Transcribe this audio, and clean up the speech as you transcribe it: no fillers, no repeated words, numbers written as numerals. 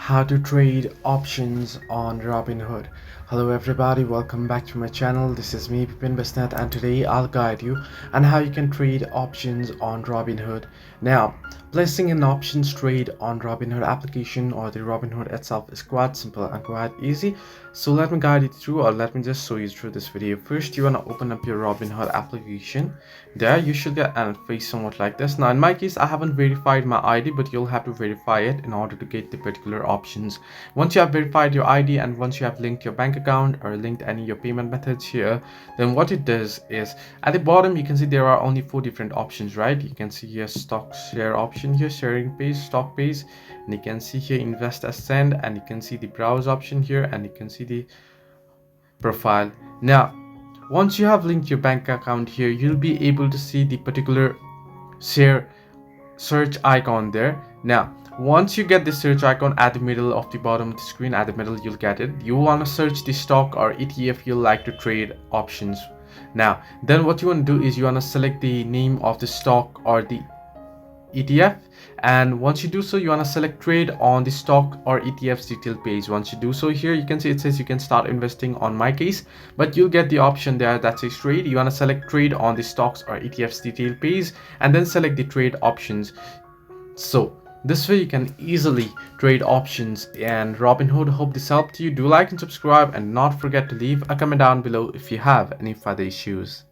how to trade options on Robinhood. Hello everybody, welcome back to my channel. This is me Pipin Besnet, and today I'll guide you on how you can trade options on Robinhood. Now, placing an options trade on Robinhood application or the Robinhood itself is quite simple and quite easy. So let me guide you through, or let me just show you through this video. First, you want to open up your Robinhood application. There you should get an interface somewhat like this. Now in my case, I haven't verified my ID, but you'll have to verify it in order to get the particular options. Once you have verified your ID and once you have linked your bank account or linked any of your payment methods here, then what it does is at the bottom you can see there are only 4 different options, right? You can see here stock share option here, sharing page, stock page, and you can see here invest as send, and you can see the browse option here, and you can see the profile. Now once you have linked your bank account here, you'll be able to see the particular share search icon there. Now once you get the search icon at the middle of the bottom of the screen, at the middle you'll get it. You want to search the stock or ETF you'll like to trade options. Now then what you want to do is you want to select the name of the stock or the ETF, and once you do so, you want to select trade on the stock or ETF's detail page. Once you do so, here you can see it says you can start investing on my case, but you'll get the option there that says trade. You want to select trade on the stocks or ETF's detail page and then select the trade options. So this way you can easily trade options. And Robinhood, hope this helped you. Do like and subscribe, and not forget to leave a comment down below if you have any further issues.